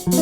Hi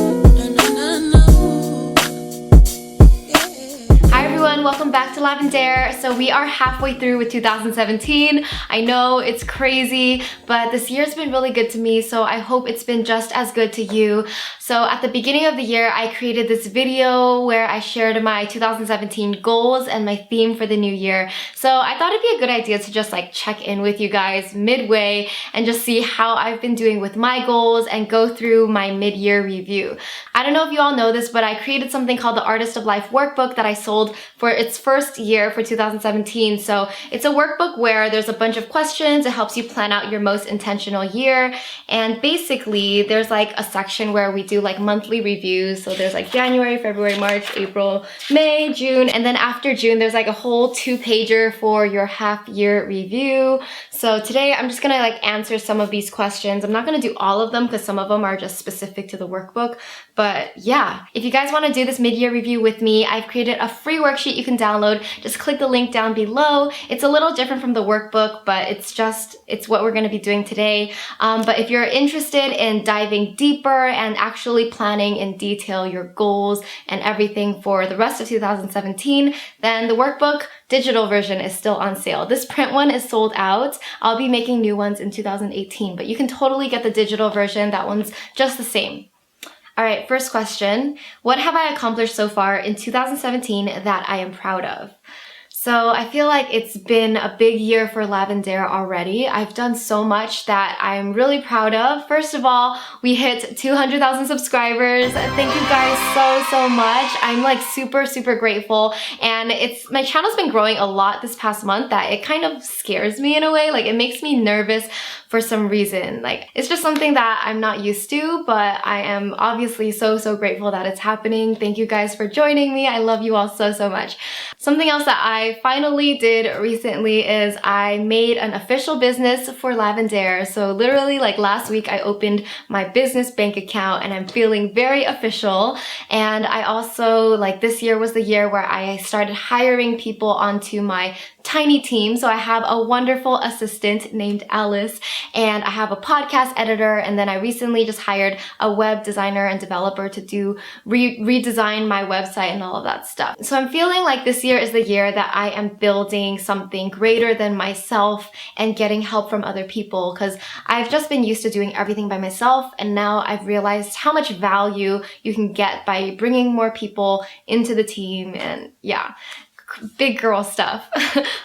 everyone, welcome back to Lavendaire. So we are halfway through with 2017. I know it's crazy, but this year's been really good to me, so I hope it's been just as good to you. So at the beginning of the year, I created this video where I shared my 2017 goals and my theme for the new year. So I thought it'd be a good idea to just like check in with you guys midway and just see how I've been doing with my goals and go through my mid-year review. I don't know if you all know this, but I created something called the Artist of Life workbook that I sold for its first year for 2017. So it's a workbook where there's a bunch of questions. It helps you plan out your most intentional year. And basically there's like a section where we do like monthly reviews. So there's like January, February, March, April, May, June. And then after June, there's like a whole 2-pager for your half year review. So today I'm just gonna like answer some of these questions. I'm not gonna do all of them because some of them are just specific to the workbook. But yeah, if you guys wanna do this mid-year review with me, I've created a free worksheet you can download. Just click the link down below. It's a little different from the workbook, but it's what we're gonna be doing today. But if you're interested in diving deeper and actually planning in detail your goals and everything for the rest of 2017, then the workbook digital version is still on sale. This print one is sold out. I'll be making new ones in 2018, but you can totally get the digital version. That one's just the same. All right, first question. What have I accomplished so far in 2017 that I am proud of? So I feel like it's been a big year for Lavendaire already. I've done so much that I'm really proud of. First of all, we hit 200,000 subscribers. Thank you guys so much. I'm like super grateful. And my channel's been growing a lot this past month that it kind of scares me in a way. Like it makes me nervous for some reason. Like it's just something that I'm not used to, but I am obviously so grateful that it's happening. Thank you guys for joining me. I love you all so much. Something else that I finally did recently is I made an official business for Lavendaire. So literally like last week I opened my business bank account and I'm feeling very official. And I also like this year was the year where I started hiring people onto my tiny team. So I have a wonderful assistant named Alice and I have a podcast editor, and then I recently just hired a web designer and developer to redesign my website and all of that stuff. So I'm feeling like this year is the year that I am building something greater than myself and getting help from other people, because I've just been used to doing everything by myself, and now I've realized how much value you can get by bringing more people into the team. And yeah, big girl stuff.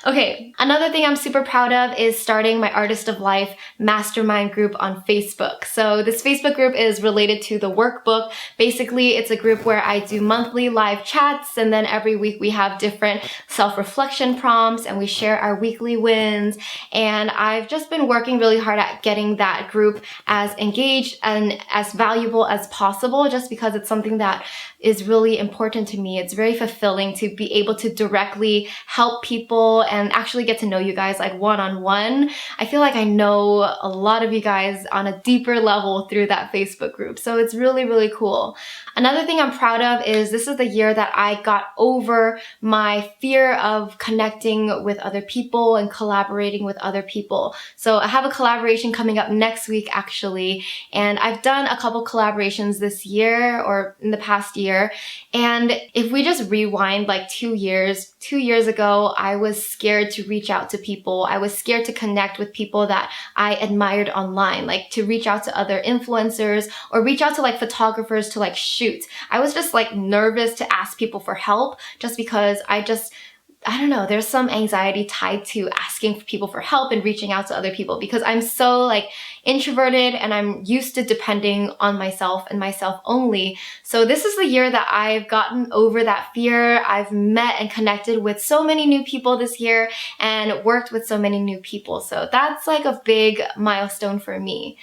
Okay, another thing I'm super proud of is starting my Artist of Life mastermind group on Facebook. So this Facebook group is related to the workbook. Basically, it's a group where I do monthly live chats, and then every week we have different self-reflection prompts and we share our weekly wins. And I've just been working really hard at getting that group as engaged and as valuable as possible, just because it's something that is really important to me. It's very fulfilling to be able to directly help people and actually get to know you guys like one-on-one. I feel like I know a lot of you guys on a deeper level through that Facebook group. So it's really cool. Another thing I'm proud of is this is the year that I got over my fear of connecting with other people and collaborating with other people. So I have a collaboration coming up next week actually, and I've done a couple collaborations this year or in the past year. And if we just rewind like 2 years ago, I was scared to reach out to people. I was scared to connect with people that I admired online, like to reach out to other influencers or reach out to like photographers to like shoot. I was just like nervous to ask people for help just because I don't know, there's some anxiety tied to asking people for help and reaching out to other people because I'm so like introverted and I'm used to depending on myself and myself only. So this is the year that I've gotten over that fear. I've met and connected with so many new people this year and worked with so many new people. So that's like a big milestone for me.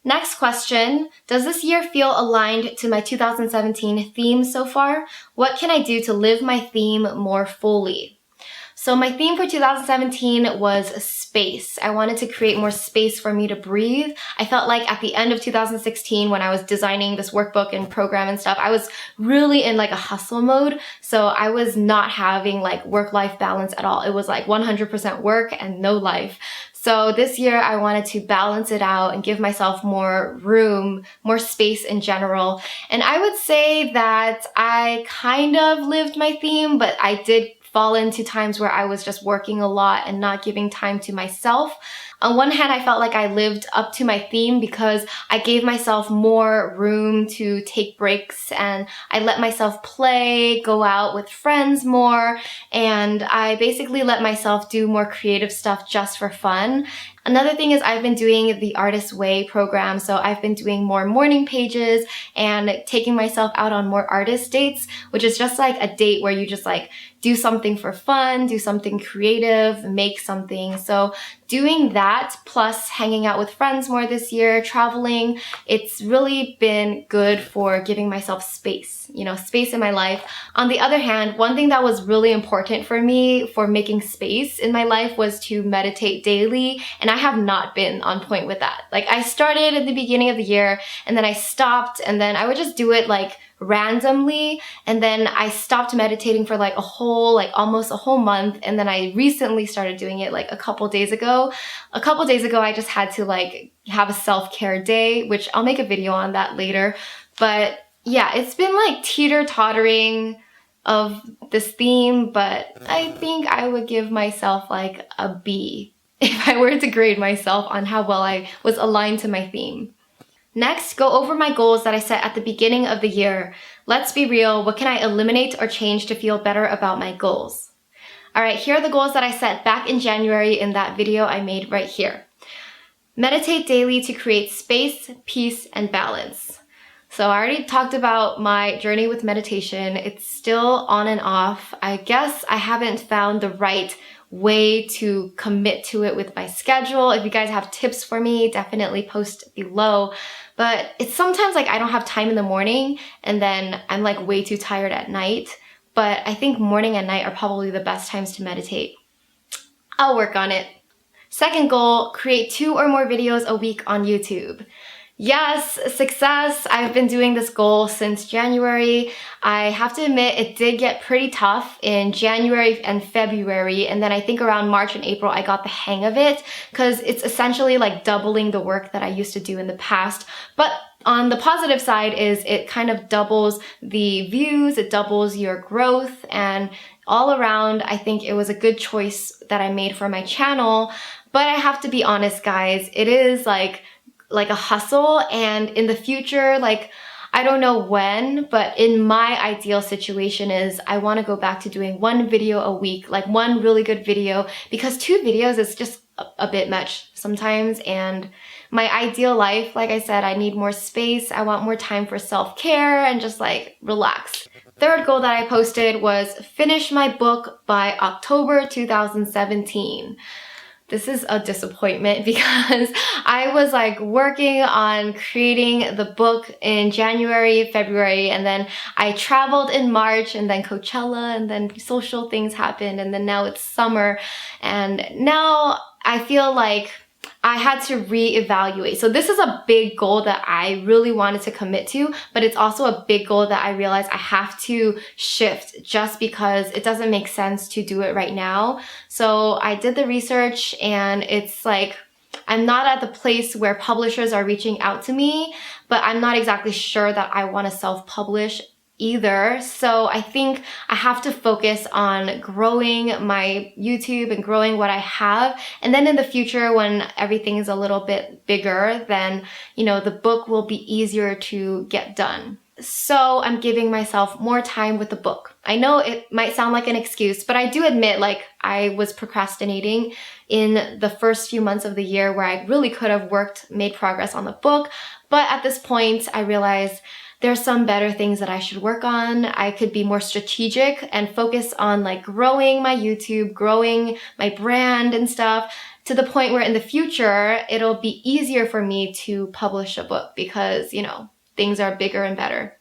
Next question, does this year feel aligned to my 2017 theme so far? What can I do to live my theme more fully? So my theme for 2017 was space. I wanted to create more space for me to breathe. I felt like at the end of 2016 when I was designing this workbook and program and stuff, I was really in like a hustle mode. So I was not having like work-life balance at all. It was like 100% work and no life. So this year I wanted to balance it out and give myself more room, more space in general. And I would say that I kind of lived my theme, but I did fall into times where I was just working a lot and not giving time to myself. On one hand, I felt like I lived up to my theme because I gave myself more room to take breaks and I let myself play, go out with friends more, and I basically let myself do more creative stuff just for fun. Another thing is I've been doing the Artist Way program, so I've been doing more morning pages and taking myself out on more artist dates, which is just like a date where you just like do something for fun, do something creative, make something. So doing that plus hanging out with friends more this year, traveling, it's really been good for giving myself space, space in my life. On the other hand, one thing that was really important for me for making space in my life was to meditate daily, and I have not been on point with that. Like I started at the beginning of the year and then I stopped, and then I would just do it like randomly, and then I stopped meditating for like almost a whole month, and then I recently started doing it like a couple days ago. A couple days ago I just had to like have a self-care day, which I'll make a video on that later. But yeah, it's been like teeter-tottering of this theme, but I think I would give myself like a B if I were to grade myself on how well I was aligned to my theme. Next, go over my goals that I set at the beginning of the year. Let's be real, what can I eliminate or change to feel better about my goals? Alright, here are the goals that I set back in January in that video I made right here. Meditate daily to create space, peace, and balance. So I already talked about my journey with meditation. It's still on and off. I guess I haven't found the right way to commit to it with my schedule. If you guys have tips for me, definitely post below. But it's sometimes like I don't have time in the morning and then I'm like way too tired at night. But I think morning and night are probably the best times to meditate. I'll work on it. Second goal, create 2 or more videos a week on YouTube. Yes, success. I've been doing this goal since January. I have to admit it did get pretty tough in January and February, and then I think around March and April I got the hang of it because it's essentially like doubling the work that I used to do in the past. But on the positive side is it kind of doubles the views, it doubles your growth, and all around I think it was a good choice that I made for my channel. But I have to be honest, guys, it is like a hustle, and in the future, like I don't know when, but in my ideal situation is I want to go back to doing 1 video a week, like 1 really good video, because 2 videos is just a bit much sometimes. And my ideal life, like I said, I need more space. I want more time for self-care and just like relax. Third goal that I posted was finish my book by October 2017. This is a disappointment because I was like working on creating the book in January, February, and then I traveled in March, and then Coachella, and then social things happened, and then now it's summer, and now I feel like I had to reevaluate. So this is a big goal that I really wanted to commit to, but it's also a big goal that I realized I have to shift just because it doesn't make sense to do it right now. So I did the research, and it's like I'm not at the place where publishers are reaching out to me, but I'm not exactly sure that I want to self-publish either. So I think I have to focus on growing my YouTube and growing what I have. And then in the future, when everything is a little bit bigger, then, the book will be easier to get done. So I'm giving myself more time with the book. I know it might sound like an excuse, but I do admit like I was procrastinating in the first few months of the year where I really could have made progress on the book. But at this point, I realized there's some better things that I should work on. I could be more strategic and focus on like growing my YouTube, growing my brand and stuff, to the point where in the future, it'll be easier for me to publish a book because, things are bigger and better.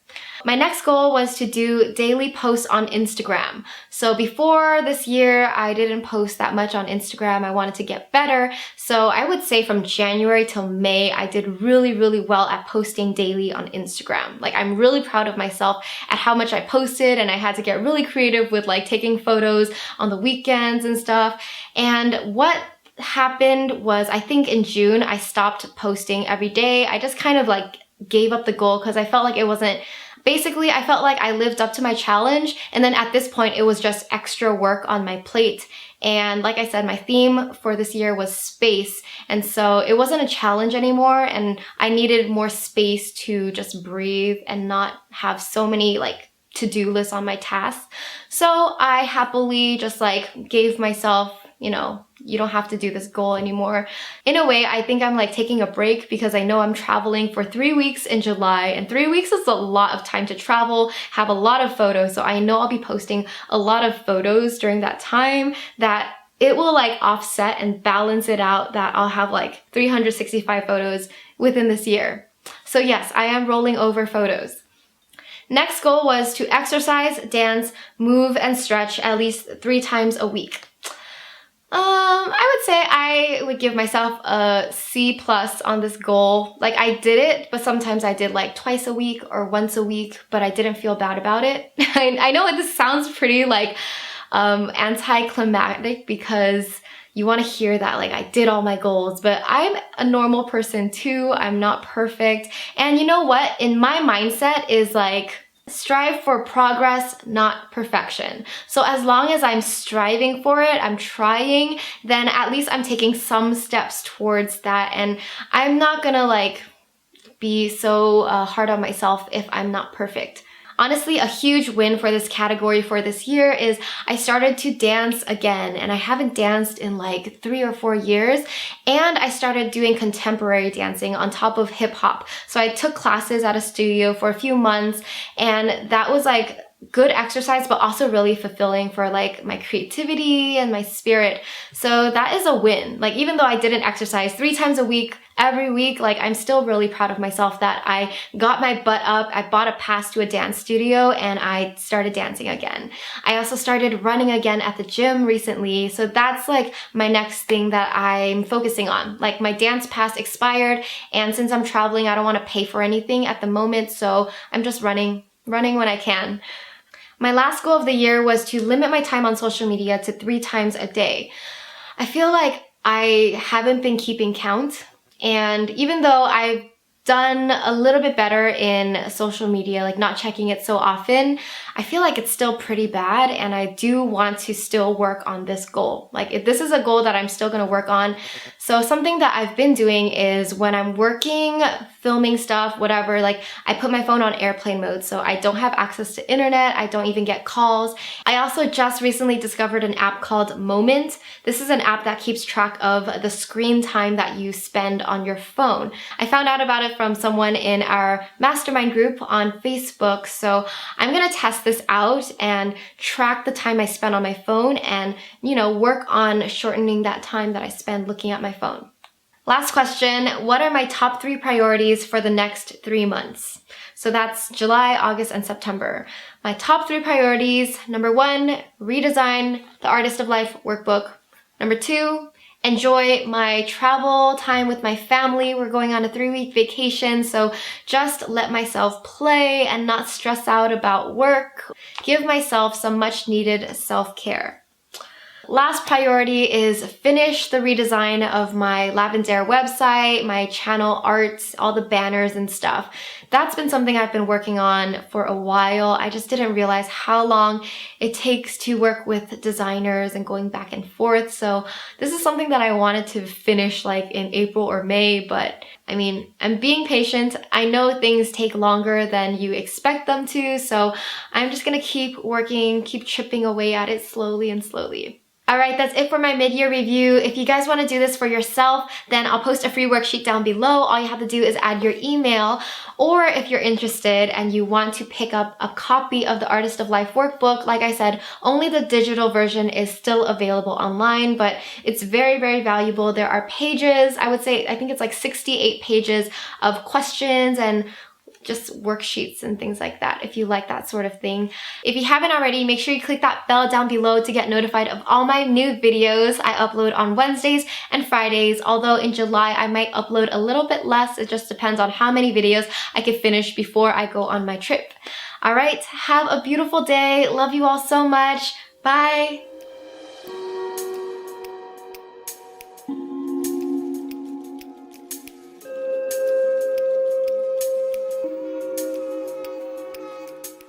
My next goal was to do daily posts on Instagram. So before this year, I didn't post that much on Instagram. I wanted to get better. So I would say from January till May, I did really, really well at posting daily on Instagram. Like I'm really proud of myself at how much I posted, and I had to get really creative with like taking photos on the weekends and stuff. And what happened was, I think in June, I stopped posting every day. I just kind of like gave up the goal because I felt like it wasn't, basically I felt like I lived up to my challenge, and then at this point it was just extra work on my plate. And like I said, my theme for this year was space, and so it wasn't a challenge anymore, and I needed more space to just breathe and not have so many like to-do lists on my tasks. So I happily just like gave myself, you know, you don't have to do this goal anymore. In a way, I think I'm like taking a break because I know I'm traveling for 3 weeks in July, and 3 weeks is a lot of time to travel, have a lot of photos. So I know I'll be posting a lot of photos during that time, that it will like offset and balance it out, that I'll have like 365 photos within this year. So yes, I am rolling over photos. Next goal was to exercise, dance, move, and stretch at least 3 times a week. I would say I would give myself a C+ on this goal. Like, I did it, but sometimes I did like twice a week or once a week, but I didn't feel bad about it. I know this sounds pretty like anticlimactic because you want to hear that like I did all my goals, but I'm a normal person too. I'm not perfect. And you know what? In my mindset is like, strive for progress, not perfection. So as long as I'm striving for it, I'm trying, then at least I'm taking some steps towards that. And I'm not gonna like be so hard on myself if I'm not perfect. Honestly, a huge win for this category for this year is I started to dance again, and I haven't danced in like 3 or 4 years, and I started doing contemporary dancing on top of hip hop. So I took classes at a studio for a few months, and that was like good exercise, but also really fulfilling for like my creativity and my spirit. So that is a win. Like, even though I didn't exercise 3 times a week, every week, like I'm still really proud of myself that I got my butt up, I bought a pass to a dance studio, and I started dancing again. I also started running again at the gym recently, so that's like my next thing that I'm focusing on. Like, my dance pass expired, and since I'm traveling, I don't want to pay for anything at the moment, so I'm just running when I can. My last goal of the year was to limit my time on social media to 3 times a day. I feel like I haven't been keeping count, and even though I've done a little bit better in social media, like not checking it so often, I feel like it's still pretty bad, and I do want to still work on this goal. Like, if this is a goal that I'm still gonna work on. So something that I've been doing is when I'm working, filming stuff, whatever, like I put my phone on airplane mode, so I don't have access to internet, I don't even get calls. I also just recently discovered an app called Moment. This is an app that keeps track of the screen time that you spend on your phone. I found out about it from someone in our mastermind group on Facebook, so I'm gonna test this out and track the time I spend on my phone and, you know, work on shortening that time that I spend looking at my phone. Last question, what are my top 3 priorities for the next 3 months? So that's July, August, and September. My top 3 priorities: number 1, redesign the Artist of Life workbook. Number 2, enjoy my travel time with my family. We're going on a 3-week vacation, so just let myself play and not stress out about work. Give myself some much needed self-care. Last priority is finish the redesign of my Lavendaire website, my channel art, all the banners and stuff. That's been something I've been working on for a while. I just didn't realize how long it takes to work with designers and going back and forth. So this is something that I wanted to finish like in April or May, but I mean, I'm being patient. I know things take longer than you expect them to, so I'm just gonna keep working, keep chipping away at it slowly and slowly. Alright, that's it for my mid-year review. If you guys want to do this for yourself, then I'll post a free worksheet down below. All you have to do is add your email, or if you're interested and you want to pick up a copy of the Artist of Life workbook, like I said, only the digital version is still available online, but it's very, very valuable. There are pages, I think it's like 68 pages of questions and just worksheets and things like that, if you like that sort of thing. If you haven't already, make sure you click that bell down below to get notified of all my new videos. I upload on Wednesdays and Fridays, although in July I might upload a little bit less. It just depends on how many videos I can finish before I go on my trip. Alright, have a beautiful day. Love you all so much. Bye!